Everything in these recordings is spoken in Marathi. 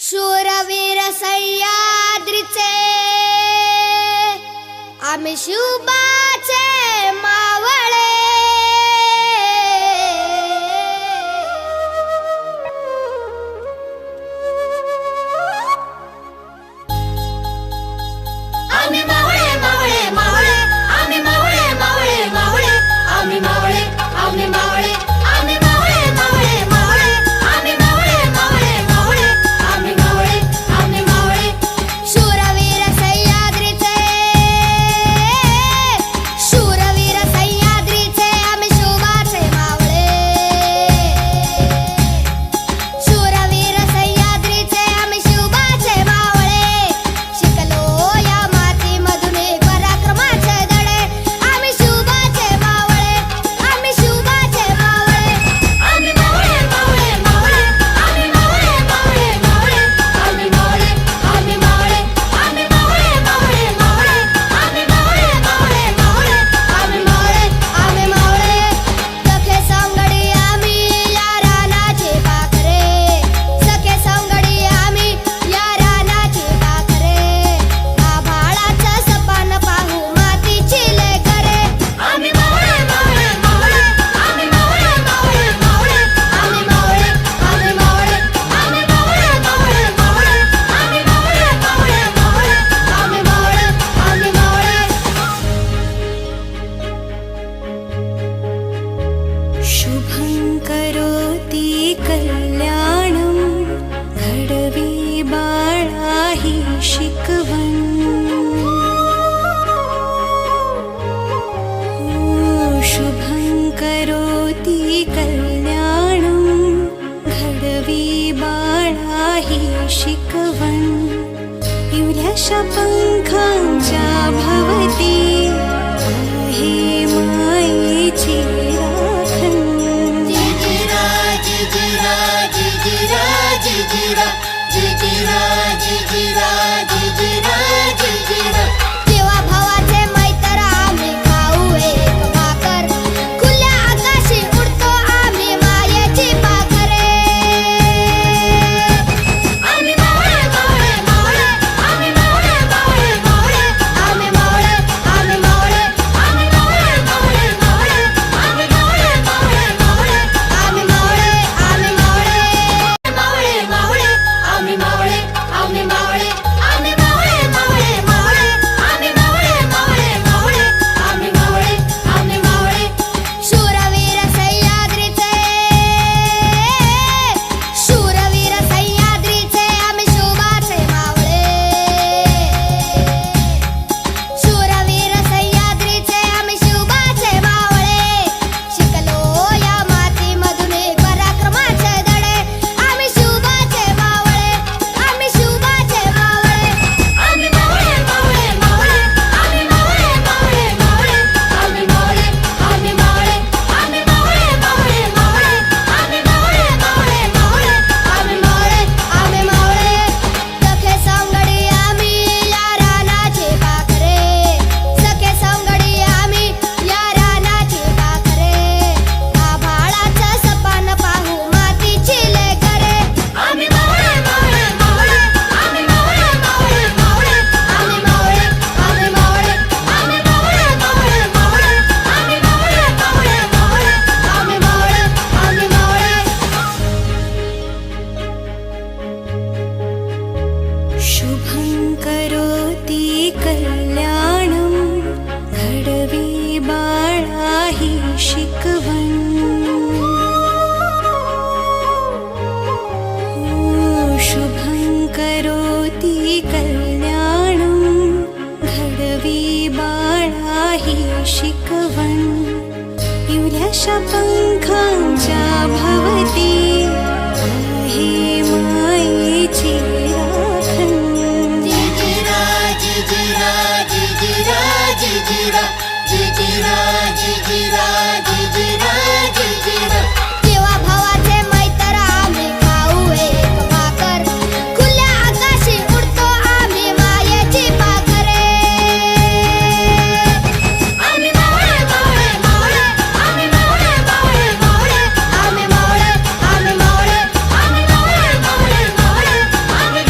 शूरवीर सह्याद्रीचे आम्ही शिवबाचे मावळे। आम्ही मावळे मावळे मावळे, आम्ही मावळे मावळे मावळे, आम्ही मावळे आम्ही मावळे, आम्ही मावळे मावळे मावळे, आम्ही मावळे मावळे मावळे, आम्ही मावळे आम्ही मावळे। शूरवीर सह्याद्रीचे शूरवीर सह्याद्रीचे आम्ही शिवबाचे मावळे। शूरवीर सह्याद्रीचे आम्ही शिवबाचे मावळे। शिकलो या मातीमधून पराक्रमाचे धडे, आम्ही शिवबाचे मावळे, आम्ही शिवबाचे मावळे। आम्ही मावळे मावळे मावळे, आम्ही मावळे मावळे मावळे, आम्ही मावळे आम्ही मावळे, आम्ही मावळे मावळे मावळे, आम्ही मावळे मावळे मावळे, आम्ही मावळे आम्ही मावळे। सखे सवंगडी आम्ही या रानाची पाखरे, सखे सवंगडी आम्ही या रानाची पाखरे। आभाळाचं सपान पाहू मातीची लेकरे, आम्ही मावळे मावळे मावळे, आम्ही मावळे मावळे मावळे, आम्ही मावळे आम्ही मावळे, आम्ही मावळे मावळे मावळे, आम्ही मावळे मावळे मावळे, आम्ही मावळे आम्ही मावळे। शुभं करोति कल्याणं घडवी बाळा ही शिकवण। शुभं करोति कल्याणं घडवी बाळा ही शिकवण। इवल्याशा पंखांच्या भवती आहे मायेची राखण। जिजिरा जिजिरा जिजिरा जिजिरा जिजिरा जिजिरा जिजिरा जिजिरा। जेव्हा भावाचे मैत्र आम्ही खाऊ एक भाकर, खुल्या आकाशी उडतो आम्ही मायेची पाखरे। आम्ही मावळे मावळे मावळे, आम्ही मावळे मावळे मावळे, आम्ही मावळे आम्ही मावळे, आम्ही मावळे मावळे मावळे, आम्ही मावळे मावळे मावळे, आम्ही मावळे आम्ही मावळे। मावळे मावळे, आम्ही मावळे आम्ही मावळे, आम्ही मावळे मावळे मावळे, आम्ही मावळे मावळे मावळे, आम्ही मावळे आम्ही मावळे। शूरवीर सह्याद्रीचे शूरवीर सह्याद्रीचे आम्ही शिवबाचे मावळे। शूरवीर सह्याद्रीचे आम्ही शिवबाचे मावळे। शिकलो या मातीमधून पराक्रमाचे धडे, आम्ही शिवबाचे मावळे, आम्ही शिवबाचे मावळे। आम्ही मावळे मावळे मावळे, आम्ही मावळे मावळे मावळे, आम्ही मावळे आम्ही मावळे, आम्ही मावळे मावळे मावळे, आम्ही मावळे मावळे मावळे, आम्ही मावळे आम्ही मावळे। सखे सवंगडी आम्ही या रानाची पाखरे, सखे सवंगडी आम्ही या रानाची पाखरे। आभाळाचं सपान पाहू मातीची लेकरे, आम्ही मावळे मावळे मावळे, आम्ही मावळे मावळे मावळे, आम्ही मावळे आम्ही मावळे, आम्ही मावळे मावळे मावळे, आम्ही मावळे मावळे मावळे, आम्ही मावळे आम्ही मावळे। शुभं करोति कल्याणं घडवी बाळा ही शिकवण। शुभं करोति कल्याणं घडवी बाळा ही शिकवण। इवल्याशा पंखांच्या भवती आहे मायेची राखण। जिजिरा जिजिरा जिजिरा जिजिरा जिजिरा जिजिरा जिजिरा जिजिरा। जेव्हा भावाचे मैत्र आम्ही खाऊ एक भाकर, खुल्या आकाशी उडतो आम्ही मायेची पाखरे। आम्ही मावळे मावळे मावळे, आम्ही मावळे मावळे मावळे, आम्ही मावळे आम्ही मावळे, आम्ही मावळे मावळे मावळे, आम्ही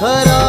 घरा